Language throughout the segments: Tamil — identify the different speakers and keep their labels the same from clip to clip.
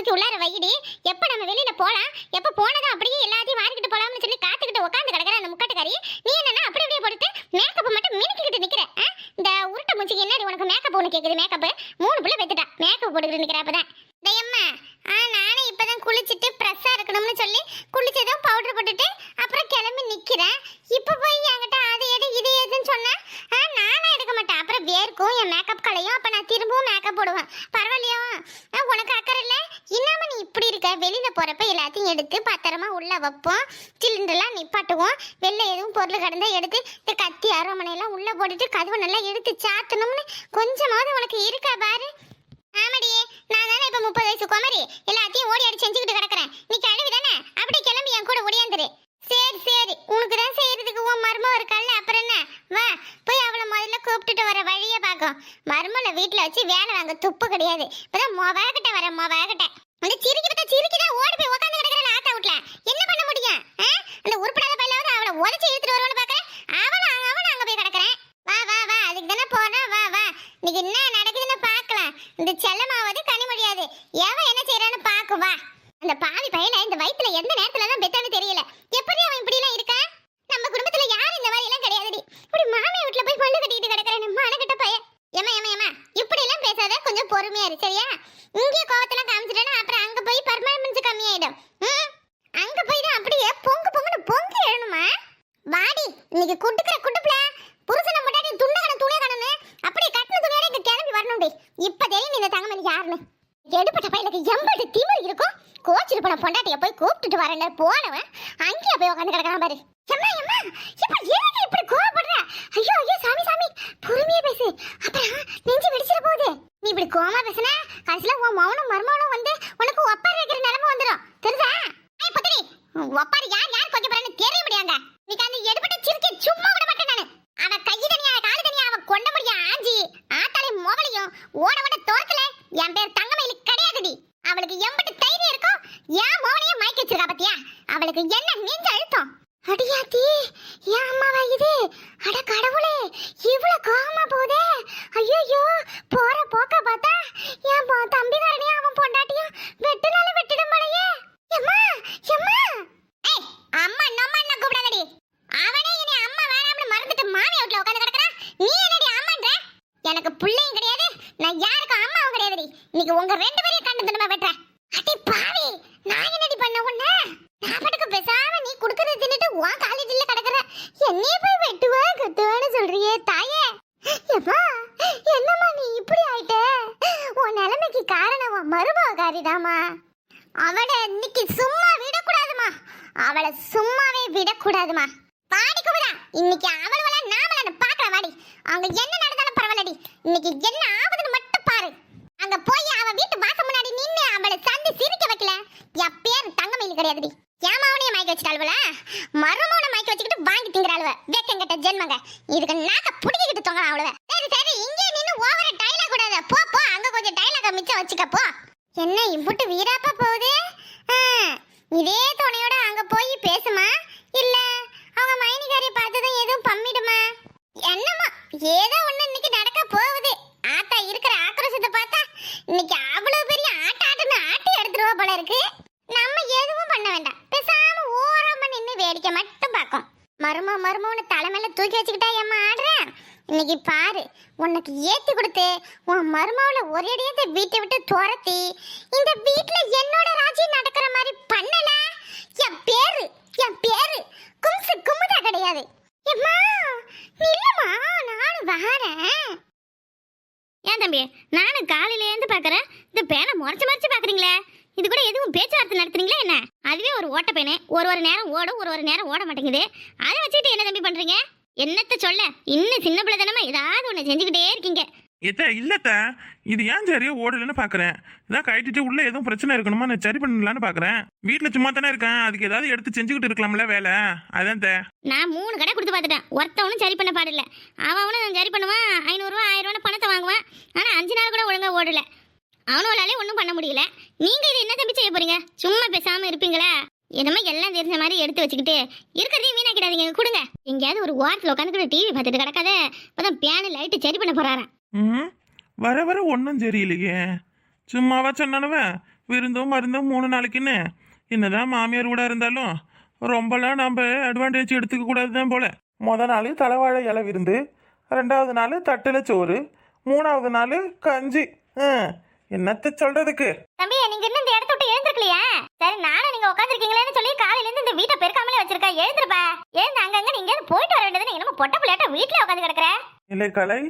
Speaker 1: தூக்கி உள்ளார வைடி. எப்ப நம்ம வெளியில போலாம், எப்ப போனதும் அப்படியே எல்லாத்தையும் வாரிக்கிட்டு போலாம்னு சொல்லி காத்துக்கிட்டு உட்காந்து கிடக்குற அந்த முக்காட்டுக்காரி. நீ என்னன்னா அப்படி அப்படியே போட்டுட்டு மேக்கப் மட்டும் மினுக்கிட்டு நிக்கிற. இந்த உருட்டை மூஞ்சிக்கு என்னடி உனக்கு மேக்கப் ஒன்று கேக்குது? மேக்கப் 3 பிள்ளை பெத்துட்டா, மேக்கப் போட்டுக்கிட்டு நிக்கிற. அப்பதான் தயம்மா நானே இப்பதான் குளிச்சுட்டு ஃப்ரெஷ்ஷா இருக்கணும்னு சொல்லி குளிச்சதும் பவுடர் போட்டுட்டு அப்புறம் கிளம்பி நிக்கிறேன். இப்ப போய் என்கிட்ட அது எடு இது எதுன்னு சொன்னா நானும் எடுக்க மாட்டேன். அப்புறம் வேர்க்கும் என் மேக்கப் கலையும். அப்ப நான் திரும்பவும் மேக்கப் போடுவேன். பரவாயில்லையா? உனக்கு அக்கறை இல்லை இன்னாம நீ இப்படி இருக்க. வெளியில போறப்ப எல்லாத்தையும் எடுத்து பத்திரமா உள்ள வைப்போம், சிலிண்டர்லாம் நிப்பாட்டுவோம். வெளில எதுவும் பொருள் கிடந்தா எடுத்து இந்த கத்தி அரோமனை எல்லாம் உள்ள போட்டுட்டு கதவை நல்லா எடுத்து சாத்தணும்னு கொஞ்சமாவது உனக்கு இருக்கா பாரு. ஆமாடி, நான் தானே இப்ப 30 வயசு குமரி, எல்லாத்தையும் ஓடி அடி செஞ்சுக்கிட்டு கிடக்குறேன். நீ கழுவி தானே, அப்படியே கிளம்பி என் கூட ஓடியாந்துரு. சரி சரி, உனக்கு தான் செய்யறதுக்கு உன் மருமக இருக்கால, அப்புறம் என்ன? வா போய் அவளை முதல்ல கூப்பிட்டுட்டு வர வழியை பார்க்கும். மருமலை வீட்டுல வச்சு வேலை வாங்க துப்பு கிடையாது. இப்பதான் மொவாகிட்ட வர மொவாகிட்ட அந்த சிரிக்கிதான் ஓடி போய் உட்காந்து கிடக்குற ஆத்தா வீட்டுல. என்ன பண்ண முடியும்? அந்த உருப்படாத பையிலாவது அவளை உதச்சி இழுத்துட்டு வருவான்னு பாக்குறேன். அவன் அங்க போய் கிடக்குறேன். வா வா வா, அதுக்கு தானே போறோம். வா வா, இன்னைக்கு என்ன நடக்குதுன்னு பாக்கலாம். இந்த செல்லமாவது கனி முடியாது. எவன் என்ன செய்யறான்னு பாக்கு. வா. அந்த பாவி பையனை இந்த வயித்துல எந்த நேரத்துல தான் பெத்தான்னு தெரியல. எப்படி அவன் இப்படி எல்லாம் இருக்கா? நம்ம குடும்பத்துல யாரும் இந்த மாதிரி எல்லாம் கிடையாதுடி. இப்படி மாமியா வீட்டுல போய் பல்லு கட்டிட்டு கிடக்குறேன் மானகிட்ட பையன். ஏமா இப்படி எல்லாம் பேசாத, கொஞ்சம் பொறுமையா இரு சரியா? இங்கே கோவத்தெல்லாம் காமிச்சிட்டேன்னா அப்புறம் அங்க போய் பர்ஃபார்மன்ஸ் கம்மியாயிடும். அங்க போய் தான் அப்படியே பொங்குன்னு பொங்கி எழுணுமா? வாடி, இன்னைக்கு குட்டுப்புல புருஷனை முன்னாடி துணிய காணனு அப்படியே கட்டின துணியோட இங்க கிளம்பி வரணும்டி. இப்ப தெரியும் இந்த தங்கமணி யாருன்னு. எடுப்பட்ட பையனுக்கு எம்பது திமிரு இருக்கும். கோச்சிட்டு போன பொண்டாட்டிய போய் கூப்பிட்டுட்டு வரேன்னு போனவன் அங்கேயே போய் உட்காந்து கிடக்குறான் பாரு. எம்மா இப்ப எதுக்கு இப்படி கோவப்படுற? ஐயோ சாமி பொறுமையா பேசு, அப்புறம் நெஞ்சு வெடிச்சிட போகுது. நீ இப்படி கோவமா பேசுனா கடைசியில உன் மௌனும் மர்மனும் வந்து உனக்கு ஒப்பாரி வைக்கிற நிலைமை வந்துடும். தெரியுதா? பத்தடி ஒப்பாரி யார் கொஞ்சம் போறேன்னு தெரிய முடியாங்க. நீக்கு அந்த எடுப்பட்ட சிரிக்க சும்மா விட மாட்டேன் நானு. அவ கை தனியா காலு தனியா அவ கொண்ட முடியா ஆஞ்சி ஆத்தாலே மோகலையும் ஓட தோர்க்கல. என் பேர் தங்கமயிலு கிடையாதுடி. அவளுக்கு எம்பட்டு தைரியம் இருக்கும். ஏன் மோகனையும் மயக்க வச்சிருக்கா பத்தியா? அவளுக்கு என்ன நெஞ்சு அழுத்தம். அடியாத்தி, ஏன் அம்மாவா இது? அட கடவுளே, இவ்வளவு கோவமா போதே. ஐயோ, போற போக்க பார்த்தா என் தம்பிகாரனையும் அவன் பொண்டாட்டியும் வெட்டுனாலும் வெட்டிடும் போலயே. எம்மா ஏய், அம்மா நம்ம கூப்பிடாதடி. அவனே இனி அம்மா வேணாம்னு மறந்துட்டு மாமியா வீட்டுல உட்காந்து கிடக்குறான். நீ என்னடி அம்மான்ற? எனக்கு பிள்ளையும் கிடையாது, நான் யாருக்கும் அம்மாவும் கிடையாதுடி. இன்னைக்கு உங்க 2 பேரையும் கண்டு தினமா வெட்டுறேன். அடி பாவி, நான் என்னடி பண்ண உன்ன? நான் பட்டுக்கு பேசாம நீ குடுக்கறது தின்னுட்டு உன் காலேஜ்ல கிடக்குற. என்னைய போய் வெட்டுவா கட்டுவான்னு சொல்றியே தாயே. எப்பா என்னம்மா நீ இப்படி ஆயிட்ட? உன் நிலைமைக்கு காரணம் உன் மருமகாரிதாமா. அவளை இன்னைக்கு சும்மா விடக்கூடாதுமா. அவளை சும்மாவே விடக்கூடாதுமா. பாடி குமுதா, இன்னைக்கு அவளவள நாமள பாக்கலாம். வாடி, அங்க என்ன நடந்தாலும் பரவாயில்லடி. இன்னைக்கு என்ன ஆகுதுன்னு மட்டும் பாரு. அங்க போய் அவ வீட்டு வாசல் முன்னாடி நின்னு அவளை சந்தி சிரிக்க வைக்கல. என் பேர் தங்கமயிலு கிடையாதுடி. ஏமாவனையும் மயக்க வச்சுட்டாளுவல, மருமவனை மயக்க வச்சுக்கிட்டு வாங்கி திங்கிறாளுவ. வேக்கங்கட்ட ஜென்மங்க, இதுக்கு நாக்க புடிக்கிட்டு தொங்க அவளுவ. சரி இங்கே நின்னு ஓவர டைலாக் கூடாது. போ அங்க கொஞ்சம் டைலாக மிச்சம் வச்சுக்க போ. என்ன இம்புட்டு வீராப்பா போகுது? இதே துணையோட அங்க போய் பேசுமா, இல்ல அவங்க மைனிகாரியை பார்த்ததும் எதுவும் பம்மிடுமா? என்னமா ஏதோ ஒண்ணு இன்னைக்கு நடக்க போகுது. ஆத்தா இருக்கிற ஆக்ரோஷத்தை பார்த்தா இன்னைக்கு அவ்வளவு பெரிய ஆட்டாட்டுன்னு ஆட்டி எடுத்துருவா போல இருக்கு. நம்ம எதுவும் பண்ண வேண்டாம், பேசாம ஓரமா நின்று வேடிக்கை மட்டும் பார்க்கும். மருமன்னு தலைமையில தூக்கி வச்சுக்கிட்டா ஏமா ஆடுறேன். இன்னைக்கு பாரு, உனக்கு ஏத்தி கொடுத்து உன் மருமாவில ஒரேடியே இந்த வீட்டை விட்டு துரத்தி இந்த வீட்டுல என்னோட ராஜ்யம் நடக்கிற மாதிரி பண்ணல. என் பேரு குமுதா கிடையாது. ஏம்மா நில்லுமா, நானும் வரேன்.
Speaker 2: ஏன் தம்பி, நானும் காலையிலேருந்து பார்க்குறேன். இந்த பேனை முறைச்சு பார்க்குறீங்களே, இது கூட எதுவும் பேச்சுவார்த்தை நடத்துறீங்களா என்ன? அதுவே ஒரு ஓட்ட பேனே, ஒரு நேரம் ஓடும், ஒரு நேரம் ஓட மாட்டேங்குது. அதை வச்சுக்கிட்டு என்ன தம்பி பண்ணுறீங்க? என்னத்த சொல்ல, இன்னும் சின்ன பிள்ளை தானமா ஏதாவது ஒன்று செஞ்சுக்கிட்டே இருக்கீங்க.
Speaker 3: இல்லத்த, இது ஏன் சரியா ஓடலன்னு பாக்குறேன். இதான் கட்டிட்டு உள்ள எதுவும் பிரச்சனை இருக்கணுமா, நான் சரி பண்ணலான்னு பாக்குறேன். வீட்டுல சும்மா தானே இருக்கேன், அதுக்கு ஏதாவது எடுத்து செஞ்சுக்கிட்டு இருக்கலாம்ல வேலை. அதான்
Speaker 2: நான் 3 கடை கொடுத்து பார்த்துட்டேன், ஒருத்தவனும் சரி பண்ண பாடில்ல. அவனும் சரி பண்ணுவான், 500 ரூபா 1000 ரூபா பணத்தை வாங்குவான். ஆனா 5 நாள் கூட ஒழுங்கா ஓடல. அவனாலே ஒன்றும் பண்ண முடியல. நீங்க இது என்ன தம்பி செய்ய போறீங்க? சும்மா பேசாம இருப்பீங்களா? என்னமோ எல்லாம் தெரிஞ்ச மாதிரி எடுத்து வச்சுக்கிட்டு இருக்கிறதையும் வீணாக்கிடாதீங்க. கொடுங்க, எங்கேயாவது ஒரு ஓரத்தில் உட்காந்துக்கிட்டு டிவி பார்த்துட்டு கிடக்காத. இப்பதான் பேனு லைட்டு சரி பண்ண போறாராம்.
Speaker 3: வர ஒன்றும் சரியில்லையே. சும்மாவா சொன்னானுவ விருந்தும் மருந்தும் 3 நாளைக்குன்னு என்னதான் மாமியார் கூட இருந்தாலும் ரொம்பலாம் நம்ம அட்வான்டேஜ் எடுத்துக்க கூடாது தான் போல. முத நாள் தலைவாழை இலை விருந்து, 2வது நாள் தட்டில் சோறு, 3வது நாள் கஞ்சி. என்னத்த சொல்றதுக்கு?
Speaker 2: தம்பி நீங்க இன்னும் இந்த இடத்த விட்டு எழுந்திருக்கலையா? சரி நானும் நீங்க உட்காந்துருக்கீங்களேன்னு சொல்லி காலையில இருந்து இந்த வீட்டை பெருக்காமலே வச்சிருக்கா. எழுந்திருப்பா, எழுந்து அங்கங்க நீங்க போயிட்டு வர வேண்டியது. என்னமோ பொட்ட பிள்ளையாட்ட வீட்டுல உட்காந்து கிடக்குற.
Speaker 3: இல்லை கலை,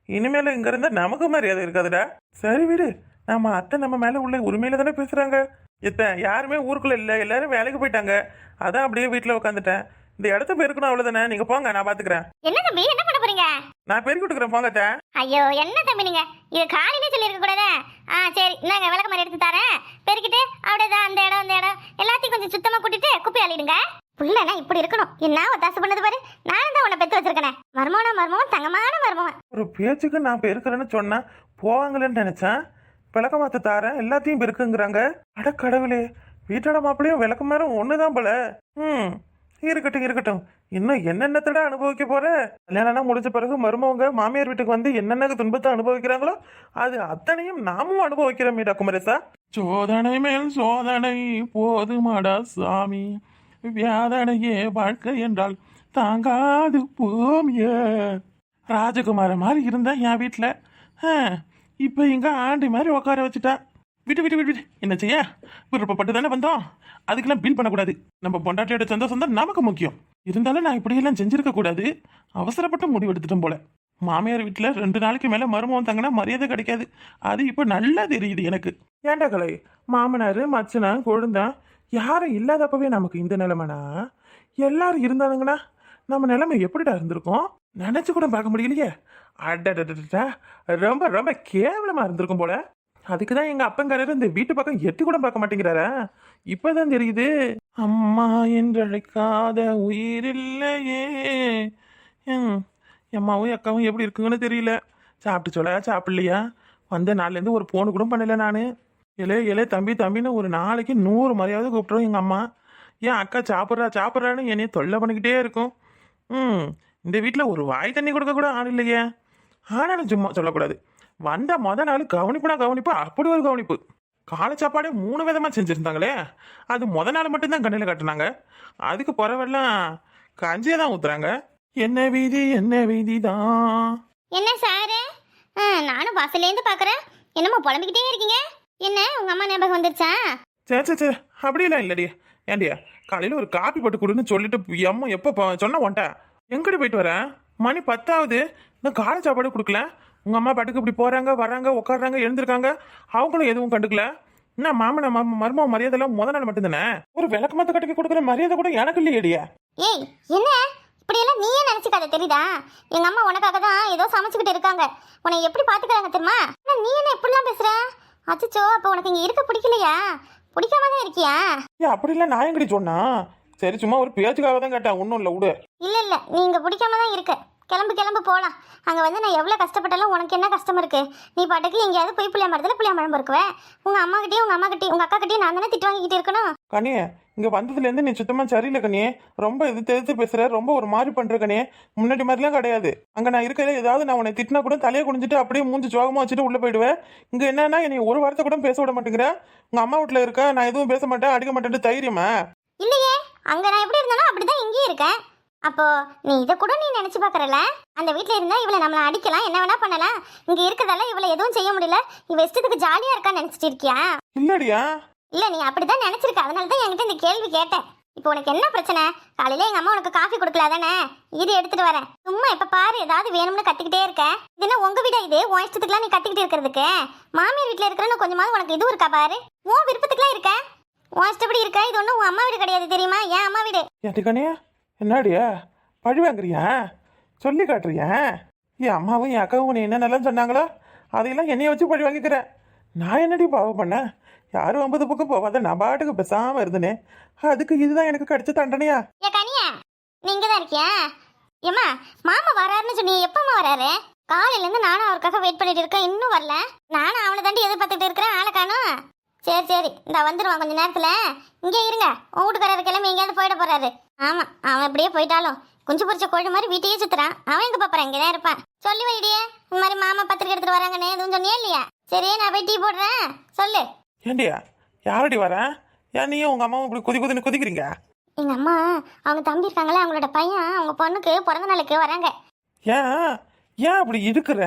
Speaker 3: இனிமேல இங்க இருந்தா நமக்கு மரியாதை இருக்காதுடா. சரி விடு, நம்ம அத்தை நம்ம மேல உள்ள உரிமையில தானே பேசுறாங்க. யாருமே ஊருக்குள்ள இல்ல, எல்லாரும் வேலைக்கு போயிட்டாங்க. அதான் அப்படியே வீட்டுல உட்காந்துட்டேன். இந்த இடத்த பெருக்கணும் அவ்வளவுதானே. நீங்க போங்க, நான் பாத்துக்கிறேன்.
Speaker 2: என்ன தம்பி என்ன பண்ண போறீங்க?
Speaker 3: நான் பெருக்கி விட்டுக்கிறேன், போங்க அத்தை.
Speaker 2: ஐயோ என்ன தம்பி நீங்க இது காலையிலே சொல்லி இருக்க கூடாதா? சரி நாங்க விளக்க மாதிரி எடுத்து தரேன். பெருக்கிட்டு அப்படியேதான் அந்த இடம் எல்லாத்தையும் கொஞ்சம் சுத்தமா கூட்டிட்டு குப்பை அள்ளிடுங்க. புள்ளனா இப்படி இருக்கணும். என்ன ஒத்தாசை பண்ணது பாரு. நானும் தான் உன்னை பெத்து வச்சிருக்கேன். மர்மம் தங்கமான மர்மம்.
Speaker 3: ஒரு பேச்சுக்கு நான் பெருக்கிறேன்னு சொன்னா போவாங்களேன்னு நினைச்சேன். விளக்க மாத்த தாரேன், எல்லாத்தையும் பெருக்குங்கிறாங்க. அட கடவுளே, வீட்டோட மாப்பிள்ளையும் விளக்க மரம் ஒண்ணுதான் போல. இருக்கட்டும். இன்னும் என்னென்னத்தோட அனுபவிக்க போற? கல்யாணம்னா முடிஞ்ச பிறகு மருமவங்க மாமியார் வீட்டுக்கு வந்து என்னென்ன துன்பத்தை அனுபவிக்கிறாங்களோ அது அத்தனையும் நாமும் அனுபவிக்கிறோம் குமரேசா. சோதனை மேல் சோதனை போதுமாடா சாமி, வியாதனையே வாழ்க்கை என்றால் தாங்காது பூமிய. ராஜகுமார மாதிரி இருந்தா என் வீட்டுல, இப்ப இங்க ஆண்டி மாதிரி உட்கார வச்சுட்டா. விட்டு என்ன செய்ய, விருப்பப்பட்டு தானே வந்தோம். அதுக்கெல்லாம் பீல் பண்ணக்கூடாது. நம்ம பொண்டாட்டியோட சந்தோஷம் தான் நமக்கு முக்கியம். இருந்தாலும் நான் இப்படியெல்லாம் செஞ்சிருக்க கூடாது. அவசரப்பட்டு முடிவு எடுத்துட்டோம் போல. மாமியார் வீட்டுல 2 நாளைக்கு மேல மருமகன் தங்கினா மரியாதை கிடைக்காது. அது இப்ப நல்லா தெரியுது எனக்கு. ஏண்டா கலை, மாமனாரு மச்சனா கொழுந்தா யாரும் இல்லாதப்பவே நமக்கு இந்த நிலைமைனா, எல்லாரும் இருந்தானுங்கன்னா நம்ம நிலைமை எப்படிடா இருந்திருக்கும் நினைச்சு கூட பார்க்க முடியலையே. அடடா, ரொம்ப ரொம்ப கேவலமா இருந்திருக்கும் போல. அதுக்குதான் எங்க அப்பங்காரர் இந்த வீட்டு பக்கம் எட்டி கூட பார்க்க மாட்டேங்கிறாரா. இப்பதான் தெரியுது, அம்மா என்றழைக்காத உயிரில்லையே. அம்மாவும் அக்காவும் எப்படி இருக்குங்கன்னு தெரியல. சாப்பிட்டு சொல்ல சாப்பிடலையா, வந்த நாள்லேருந்து ஒரு போனு கூட பண்ணல நான். இலே தம்பின்னு ஒரு நாளைக்கு 100 மரியாதை கூப்பிட்டுரும் எங்கள் அம்மா. ஏன் அக்கா சாப்பிட்றான்னு என்னைய தொல்லை பண்ணிக்கிட்டே இருக்கும். இந்த வீட்டில் ஒரு வாய் தண்ணி கொடுக்க கூட ஆள் இல்லையே. ஆனாலும் சும்மா சொல்லக்கூடாது. வந்த மொதல் நாள் கவனிப்பு, அப்படி ஒரு கவனிப்பு. காலை சாப்பாடே 3 விதமாக செஞ்சுருந்தாங்களே. அது மொதல் நாள் மட்டும்தான் கண்ணில் கட்டுனாங்க. அதுக்கு பிறவெல்லாம் கஞ்சியை தான் ஊத்துறாங்க. என்ன வீதி தான்.
Speaker 2: என்ன சாரு, நானும் வாசல்லேருந்து பார்க்குறேன். என்னமோ புலம்பிக்கிட்டே இருக்கீங்க. என்ன உங்க அம்மா ஞாபகம் வந்துருச்சா?
Speaker 3: சே அப்படியெல்லாம் இல்லடி. ஏண்டியா, காலையில் ஒரு காப்பி போட்டு கொடுன்னு சொல்லிட்டு அம்மா எப்போ சொன்ன உன்ட்ட எங்கடி போயிட்டு வரேன்? மணி 10ஆகுது, இன்னும் காலை சாப்பாடு கொடுக்கல. உங்கள் அம்மா பாட்டுக்கு இப்படி போகிறாங்க வர்றாங்க உட்காடுறாங்க எழுந்திருக்காங்க. அவங்களும் எதுவும் கண்டுக்கல. என்ன மருமக மரியாதைலாம் முத நாள் மட்டும்தானே. ஒரு விளக்கமத்த கட்டிக்கு கொடுக்குற மரியாதை கூட எனக்கு இல்லையடியா.
Speaker 2: ஏய் என்ன இப்படியெல்லாம் நீயே நினைச்சுக்காத, தெரியுதா? எங்க அம்மா உனக்காக தான் ஏதோ சமைச்சுக்கிட்டு இருக்காங்க. உன்னை எப்படி பாத்துக்கிறாங்க தெரியுமா? நீ என்ன இப்படிலாம் பேசுற? அச்சோ, அப்ப உனக்கு இங்க இருக்க பிடிக்கலையா? பிடிக்காம தான் இருக்கியா?
Speaker 3: அப்படிலாம் நான் எங்கடி சொன்னா? சரி சும்மா ஒரு பேச்சுக்காக தான் கேட்டேன், ஒன்றும் இல்லை விடு.
Speaker 2: இல்ல நீங்க பிடிக்காம தான் இருக்க. கிளம்பு போகலாம். அங்கே வந்து நான் எவ்வளோ கஷ்டப்பட்டாலும் உனக்கு என்ன கஷ்டம் இருக்கு? நீ பாட்டுக்கு எங்கேயாவது போய் புளியாமரத்தில் இருக்குவேன். உங்கள் அம்மாக்கிட்டையும் உங்கள் அக்காக்கிட்டையும் நான் தானே திட்டு வாங்கிக்கிட்டு இருக்கணும்.
Speaker 3: கனியே, இங்கே வந்ததுலேருந்து நீ சுத்தமாக சரியில்லை கனியே. ரொம்ப எதிர்த்து பேசுகிற, ரொம்ப ஒரு மாதிரி பண்ணுற கனியே. முன்னாடி மாதிரிலாம் கிடையாது. அங்கே நான் இருக்கிற ஏதாவது நான் உன்னை திட்டினா கூட தலையை குனிஞ்சிட்டு அப்படியே மூஞ்சி சோகமாக வச்சுட்டு உள்ளே போயிடுவேன். இங்கே என்னன்னா என்னை ஒரு வாரத்தை கூட பேச விட மாட்டேங்கிற. உங்கள் அம்மா வீட்டில் இருக்க, நான் எதுவும் பேச மாட்டேன் அடிக்க மாட்டேன்ட்டு தைரியமா?
Speaker 2: இல்லையே, அங்கே நான் எப்படி இருந்தாலும் அப்படிதான் இங்கேயும் இருக்கேன். அப்போ நீ இதை கூட நீ நினைச்சு பாக்குறல? அந்த வீட்டுல இருந்தா இவளை நம்மள அடிக்கலாம், என்ன வேணா பண்ணலாம். இங்க இருக்கிறதால இவளை எதுவும் செய்ய முடியல. இவ இஷ்டத்துக்கு ஜாலியா இருக்கான்னு நினைச்சிட்டு இருக்கியா?
Speaker 3: இல்லடியா.
Speaker 2: இல்ல நீ அப்படிதான் நினைச்சிருக்க. அதனாலதான் என்கிட்ட இந்த கேள்வி கேட்டேன். இப்போ உனக்கு என்ன பிரச்சனை? காலையில எங்க அம்மா உனக்கு காஃபி கொடுக்கல தானே? இது எடுத்துட்டு வரேன். சும்மா இப்ப பாரு ஏதாவது வேணும்னு கத்திக்கிட்டே இருக்க. இது என்ன உங்க வீடா? இது உன் இஷ்டத்துக்குலாம் நீ கத்திக்கிட்டு இருக்கிறதுக்கு? மாமியார் வீட்டுல இருக்கிறன்னு கொஞ்சமாவது உனக்கு இதுவும் இருக்கா பாரு. உன் விருப்பத்துக்குலாம் இருக்க, உன் இஷ்டப்படி இருக்க. இது ஒன்றும் உன் அம்மா வீடு கிடையாது தெரியுமா? என் அம்மா வீடு.
Speaker 3: என்னடியா பழி வாங்குறியா? சொல்லி காட்டுறியா? என் அம்மாவும் என் அக்காவும் நீ என்னென்னலாம் சொன்னாங்களோ அதையெல்லாம் என்னைய வச்சு பழி வாங்கிக்கிறேன். நான் என்னடி பாவம் பண்ணேன்? யாரும் 50 பக்கம் போவாத, நான் பாட்டுக்கு பேசாம இருந்தனே. அதுக்கு இதுதான் எனக்கு கிடைச்ச தண்டனையா?
Speaker 2: ஏ கனியா, நீங்க தான் இருக்கியா? ஏம்மா, மாமா வராருன்னு சொன்னீங்க. எப்பமா வராரு? காலையில இருந்து நானும் அவருக்காக வெயிட் பண்ணிட்டு இருக்கேன், இன்னும் வரல. நானும் அவனை தாண்டி எதிர்பார்த்துட்டு இருக்கிறேன், ஆளை காணோம். சரி இந்த வந்துருவான் கொஞ்ச நேரத்துல. இங்கே இருங்க, உன் வீட்டுக்காரரு கிளம்பி எங்கேயாவது போயிட போறாரு. ஆமா, அவன் எப்படியே போயிட்டாலும் குஞ்சு பொரிச்ச கோழி மாதிரி வீட்டையே சுத்துறான். அவன் எங்க பாப்பான்? இங்கதான் இருப்பான். சொல்லி வைடியே, இந்த மாதிரி மாமா பத்திரிக்கை எடுத்துட்டு வராங்கன்னு எதுவும் சொன்னியா இல்லையா? சரி நான் போய் டீ போடுறேன், சொல்லு.
Speaker 3: ஏண்டியா, யாரடி வரேன்? ஏன் நீயும் உங்க அம்மாவும் இப்படி குதின்னு குதிக்கிறீங்க?
Speaker 2: எங்க அம்மா அவங்க தம்பி இருக்காங்களே அவங்களோட பையன் அவங்க பொண்ணுக்கு பிறந்த நாளுக்கு வராங்க.
Speaker 3: ஏன் ஏன் அப்படி இருக்கிற?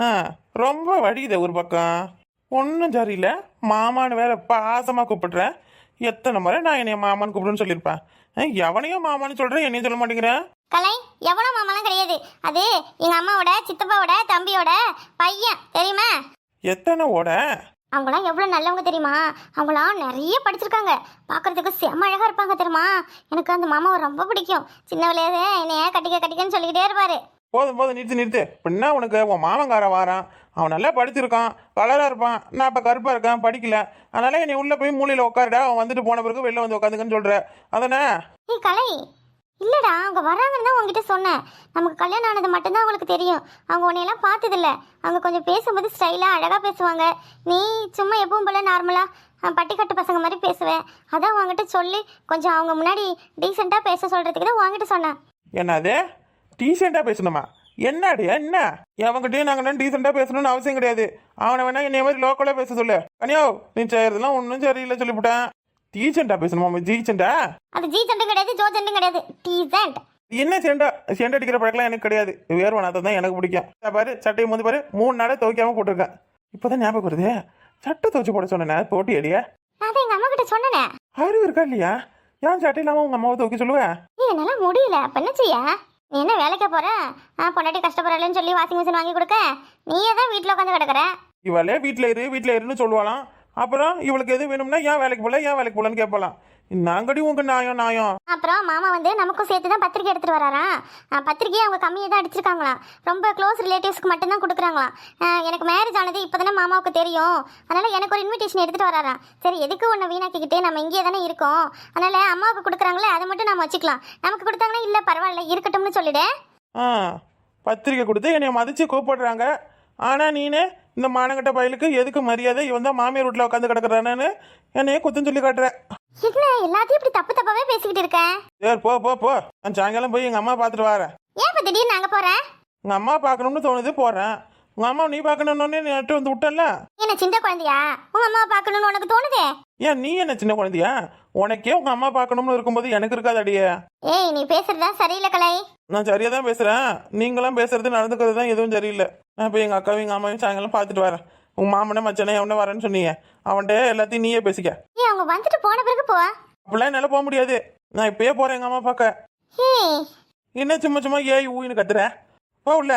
Speaker 3: ஆ, ரொம்ப வடியுதே ஒரு பக்கம். ஒன்றும் சரியில்லை. மாமான்னு வேற பாசமாக கூப்பிடுறேன். எத்தனை முறை நான் என்னைய மாமான்னு கூப்பிடுன்னு சொல்லியிருப்பேன். எவனையும் மாமான்னு சொல்கிறேன், என்னையும் சொல்ல மாட்டேங்கிறேன்.
Speaker 2: கலை எவ்வளோ மாமாலாம் கிடையாது. அது எங்க அம்மாவோட சித்தப்பாவோட தம்பியோட பையன் தெரியுமா?
Speaker 3: எத்தனை ஓட?
Speaker 2: அவங்களாம் எவ்வளோ நல்லவங்க தெரியுமா? அவங்களாம் நிறைய படிச்சிருக்காங்க. பார்க்கறதுக்கு செம்ம அழகாக இருப்பாங்க தெரியுமா? எனக்கு அந்த மாமாவை ரொம்ப பிடிக்கும். சின்ன வயசுல என்னைய கட்டிக்கன்னு சொல்லிக்கிட்டே இருப்பாரு.
Speaker 3: போதும் போதும், நிறுத்து. பின்னா உனக்கு உன் மாமங்கார வாரான். அவன் நல்லா படிச்சிருக்கான், கலராக இருப்பான். நான் இப்போ கருப்பாக இருக்கேன், படிக்கல. அதனால என்னை உள்ளே போய் மூலையில் உட்காருடா, அவன் வந்துட்டு போன பிறகு வெளில வந்து உட்காந்துக்கன்னு சொல்கிற அதானே?
Speaker 2: ஏய் கலை, இல்லடா அவங்க வராங்கன்னு தான் உங்ககிட்ட சொன்னேன். நமக்கு கல்யாணம் ஆனது மட்டும்தான் அவங்களுக்கு தெரியும். அவங்க உன்னையெல்லாம் பார்த்ததில்ல. அவங்க கொஞ்சம் பேசும்போது ஸ்டைலாக அழகாக பேசுவாங்க. நீ சும்மா எப்பவும் போல நார்மலாக பட்டிக்கட்டு பசங்க மாதிரி பேசுவேன். அதான் உங்ககிட்ட சொல்லி கொஞ்சம் அவங்க முன்னாடி டீசெண்டாக பேச சொல்கிறதுக்கு தான் உங்ககிட்ட சொன்னேன்.
Speaker 3: என்னது டீசெண்டாக பேசணுமா? என்னடியா என்ன? அவங்ககிட்டயும் நாங்கள் டீசெண்டாக பேசணும்னு அவசியம் கிடையாது. அவனை வேணா என்னைய மாதிரி லோக்கலாக பேச சொல்லு. கனியோ, நீ செய்யறதுலாம் ஒன்றும் சரியில்லை சொல்லிவிட்டேன். டீசெண்டாக பேசணுமா? ஜீசெண்டா?
Speaker 2: அது ஜீசெண்டும் கிடையாது, ஜோசெண்டும் கிடையாது, டீசெண்ட்.
Speaker 3: என்ன செண்டை அடிக்கிற பழக்கலாம் எனக்கு கிடையாது. வேர்வனாத்தை தான் எனக்கு பிடிக்கும். பாரு, சட்டையை வந்து பாரு, 3 நாளை துவைக்காம போட்டிருக்கேன். இப்போதான் ஞாபகம் வருது, சட்டை துவைச்சு போட சொன்னேன். போட்டி அடியா?
Speaker 2: நான் எங்கள் அம்மா கிட்ட சொன்னேனே.
Speaker 3: அறிவு இருக்கா இல்லையா? ஏன் சட்டை இல்லாமல் உங்கள் அம்மாவை துவைக்க சொல்லுவேன்?
Speaker 2: என்னால முடியல. அப்ப என்ன செய்ய? நீ என்ன வேலைக்கு போற? பொண்டாட்டி கஷ்டப்படுறலன்னு சொல்லி வாஷிங் மிஷின் வாங்கி கொடுக்க நீயே தான் வீட்டில் உட்காந்து கிடக்குற.
Speaker 3: இவளே வீட்டில் இருன்னு சொல்லுவாளாம். அப்புறம் இவளுக்கு எது வேணும்னா ஏன் வேலைக்கு போகலன்னு கேட்பலாம். நாங்கடி உங்க நாயம்.
Speaker 2: அப்புறம் மாமா வந்து நமக்கும் சேர்த்து தான் பத்திரிக்கை எடுத்துட்டு வராராம். பத்திரிக்கையை அவங்க கம்மியாக தான் அடிச்சிருக்காங்களாம். ரொம்ப க்ளோஸ் ரிலேட்டிவ்ஸ்க்கு மட்டும்தான் கொடுக்குறாங்களாம். எனக்கு மேரேஜ் ஆனது இப்போ தானே மாமாவுக்கு தெரியும். அதனால எனக்கு ஒரு இன்விடேஷன் எடுத்துட்டு வராராம். சரி, எதுக்கு ஒன்று வீணாக்கிக்கிட்டு நம்ம இங்கேயே தானே இருக்கோம். அதனால அம்மாவுக்கு கொடுக்குறாங்களே அதை மட்டும் நம்ம வச்சுக்கலாம். நமக்கு கொடுத்தாங்கன்னா இல்லை பரவாயில்ல இருக்கட்டும்னு சொல்லிடு.
Speaker 3: பத்திரிக்கை கொடுத்து என்னை மதிச்சு கூப்பிடுறாங்க. ஆனா நீனே இந்த மானங்கட்ட பயலுக்கு எதுக்கு மரியாதை? இவன் தான் மாமியார் வீட்டில் உட்காந்து கிடக்குறானு என்னையே குத்தம் சொல்லி காட்டுறேன்.
Speaker 2: என்ன எல்லாத்தையும் இப்படி தப்பாவே பேசிக்கிட்டு இருக்கேன்?
Speaker 3: சரி, போ. நான் சாயங்காலம் போய் எங்க அம்மா பார்த்துட்டு வரேன்.
Speaker 2: ஏன் இப்போ திடீர்னு நாங்கள் போகிறேன்?
Speaker 3: உங்க அம்மா பார்க்கணும்னு தோணுது, போறேன். உங்க அம்மா நீ பார்க்கணும்னு நட்டு வந்து விட்டல.
Speaker 2: என்ன சின்ன குழந்தையா? உங்க அம்மா பார்க்கணும்னு உனக்கு தோணுதே?
Speaker 3: ஏன் நீ என்ன சின்ன குழந்தையா? உனக்கே உங்க அம்மா பார்க்கணும்னு இருக்கும்போது எனக்கு இருக்காது அடியே.
Speaker 2: ஏய், நீ பேசுறதா சரியில்லை கலை.
Speaker 3: நான் சரியா தான் பேசுறேன். நீங்களாம் பேசுறது நடந்துக்கிறது தான் எதுவும் சரியில்லை. நான் இப்போ எங்க அக்காவும் எங்க அம்மாவையும் சாயங்காலம் பார்த்துட்டு வரேன். உங்க மாமனே மச்சனே எவனே வரேன்னு சொன்னீங்க, அவன்கிட்ட எல்லாத்தையும் நீயே பேசிக்க.
Speaker 2: ஏய், அவங்க வந்துட்டு போன பிறகு போ.
Speaker 3: அப்படிலாம் என்னால போக முடியாது. நான் இப்பயே போறேன் எங்க அம்மா பார்க்க.
Speaker 2: ஏய்,
Speaker 3: என்ன சும்மா ஏய் ஊன்னு கத்துற? போகல.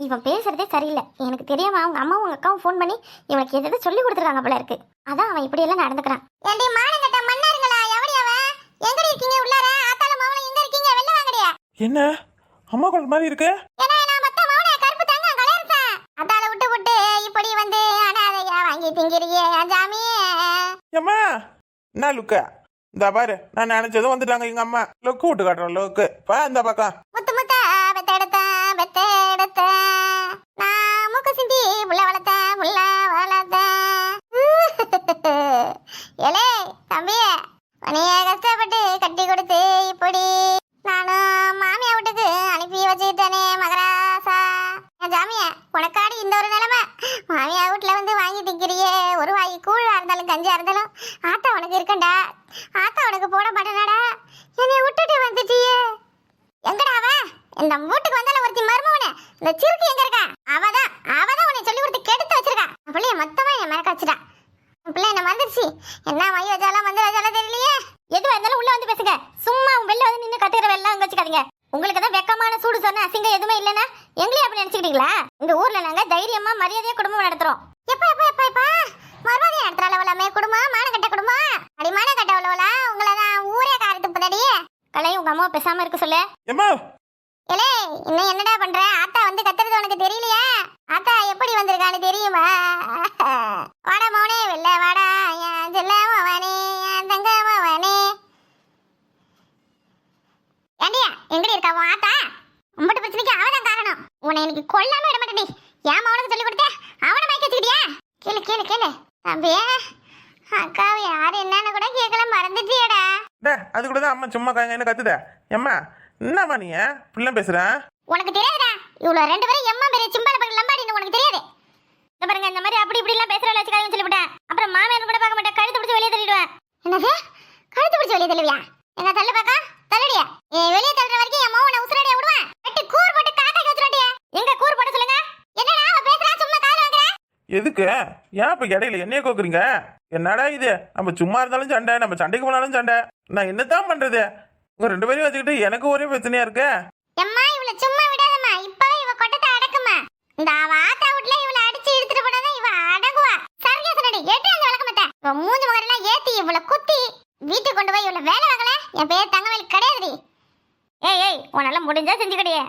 Speaker 2: இவன் பேசுறதே சரியில்லை. எனக்கு தெரியாம அவங்க அம்மாவும் உங்க அக்காவும் ஃபோன் பண்ணி இவனுக்கு எதாவது சொல்லி கொடுத்துருக்காங்க போல இருக்கு. அதான் அவன் இப்படி எல்லாம் நடந்துக்கிறான். ஏண்டி மானங்கட்ட மண்ணாருங்களா? எவடி அவன்? எங்கடி இருக்கீங்க? உள்ளார ஆத்தால மாவள எங்க இருக்கீங்க? வெளில வாங்கடியா.
Speaker 3: என்ன அம்மா குரல் மாதிரி இருக்கு?
Speaker 2: ஏன்னா நான் மத்த மாவள கருப்பு தங்க கலர்சா. அதால விட்டு இப்படி வந்து அனாதையா வாங்கி திங்கிறியே ஜாமி.
Speaker 3: அம்மா என்ன லுக்கா? இந்த பாரு, நான் நினைச்சதும் வந்துட்டாங்க எங்க அம்மா. லுக்கு விட்டு காட்டுறோம். லுக்கு பா இந்த பக்கம்.
Speaker 2: முத்து முத்தா பெத்தெடுத்த நான் மூக்க சிந்தி புள்ள வளர்த்த ஏலே தம்பி, உனைய கஷ்டப்பட்டு கட்டி கொடுத்து இப்படி நானும் மாமியா வீட்டுக்கு அனுப்பி வச்சுக்கிட்டேனே மகராசா. ஜாமிய உனக்காடி இந்த ஒரு நிலைமை. மாமியா வீட்டுல வந்து வாங்கி திங்கிறியே. ஒரு வாய் கூழா இருந்தாலும் கஞ்சியா இருந்தாலும் ஆத்தா உனக்கு இருக்கண்டா. ஆத்தா உனக்கு போட மாட்டேனாடா. என்னைய விட்டுட்டு வந்துட்டியே. எங்கடா அவ? இந்த வீட்டுக்கு வந்தால ஒருத்தி மருமவனே இந்த சிறுக்கு எங்க இருக்கா? அவதான் உன்னை சொல்லி கொடுத்து கெடுத்து வச்சிருக்கா. பிள்ளைய மொத்தமா என் மறக்க வச்சுட்டா. பிள்ளை என்ன வந்துருச்சு. என்ன மை வச்சாலும் வந்து வச்சாலும் தெரியலையே. எதுவா இருந்தாலும் உள்ள வந்து பேசுங்க. சும்மா வெளில வந்து நின்று கத்துக்கிற வெள்ளம் அங்க வச்சுக்காதீங்க. உங்களுக்கு தான் வெக்கமான சூடு சொன்ன அசிங்கம் எதுவுமே இல்லைன்னா எங்களையும் அப்படி நினைச்சுக்கிட்டீங்களா? இந்த ஊர்ல நாங்க தைரியமா மரியாதையா குடும்பம் நடத்துறோம். எப்பா மரியாதையா நடத்துறாள் அவளாமே குடும்பம். மானக்கட்ட குடும்பம். அடி மானக்கட்ட உள்ளவளா? உங்களை தான் ஊரே காரத்து பதடி. கலை, உங்க அம்மா பேசாம இருக்க சொல்லு. ஏலே, இன்னும் என்னடா பண்ற? ஆத்தா வந்து கத்துறது உனக்கு தெரியலையா? ஆத்தா எப்படி வந்திருக்கான்னு தெரியுமா? வாடா மோனே, வெள்ள வாடா என் செல்ல மவனே, என் தங்க மவனே. ஏண்டியா எங்கடி இருக்கா உன் ஆத்தா? உம்பட்டு பிரச்சனைக்கு அவதான் காரணம். உன்னை எனக்கு கொல்லாம விட மாட்டேன்டி. ஏன் அவனுக்கு சொல்லி கொடுத்த? அவனை மயக்க வச்சுக்கிட்டியா? கேளு தம்பி, அக்காவை யாரு என்னன்னு கூட கேட்கல, மறந்துட்டியடா.
Speaker 3: அது கூட தான் அம்மா சும்மா காங்க கத்துத. எம்மா என்னம்மா நீ பிள்ளை பேசுற?
Speaker 2: உனக்கு தெரியாதுடா. இவ்வளவு 2 பேரும் எம்மா பெரிய சிம்பால பக்கம் லம்பாடின்னு உனக்கு தெரியாது. இந்த பாருங்க இந்த மாதிரி அப்படி இப்படி எல்லாம் பேசுற வச்சுக்காதுன்னு சொல்லிவிட்டேன். அப்புறம் மாமியார் கூட பார்க்க மாட்டேன், கழுத்து பிடிச்சி வெளியே தள்ளிடுவேன்.
Speaker 1: என்னது கழுத்து பிடிச்சி வெளியே தள்ளுவியா? எங்க தள்ளு பாக்கா தள்ளுடியா? வெளியே தள்ளுற வரைக்கும் என் மாவனை உசுரடியா விடுவேன். கட்டி கூர் போட்டு காக்கா கத்துறடியா?
Speaker 2: எங்க கூர் போட சொல்லுங்க.
Speaker 1: என்னடா அவ பேசுறா சும்மா காதுல வாங்குற?
Speaker 3: எதுக்கு ஏன் இப்ப இடையில என்னைய கோக்குறீங்க? என்னடா இது? நம்ம சும்மா இருந்தாலும் சண்டை, நம்ம சண்டைக்கு போனாலும் சண்டை. நான் என்னதான் பண்றது? உங்க 2 பேரையும் வச்சுக்கிட்டு எனக்கு ஒரே பிரச்சனையா இருக்கு.
Speaker 1: எம்மா இவள சும்மா விடாதம்மா. இப்பவே இவ கொட்டத்தை அடக்குமா. இந்த அவ ஆத்தா வீட்ல இவள அடிச்சு இழுத்துட்டு போனாதான் இவ அடங்குவா. சரியா சொன்னடி. ஏட்டு அந்த விளக்கமத்த. இவ மூஞ்சி முகரெல்லாம் ஏத்தி இவள குத்தி வீட்டுக்கு கொண்டு போய் இவள வேலை வாங்கல. என் பேர் தங்கவேல் கிடையாதுடி.
Speaker 2: ஏய் உன்னால முடிஞ்சா செஞ்சுக்கடியே.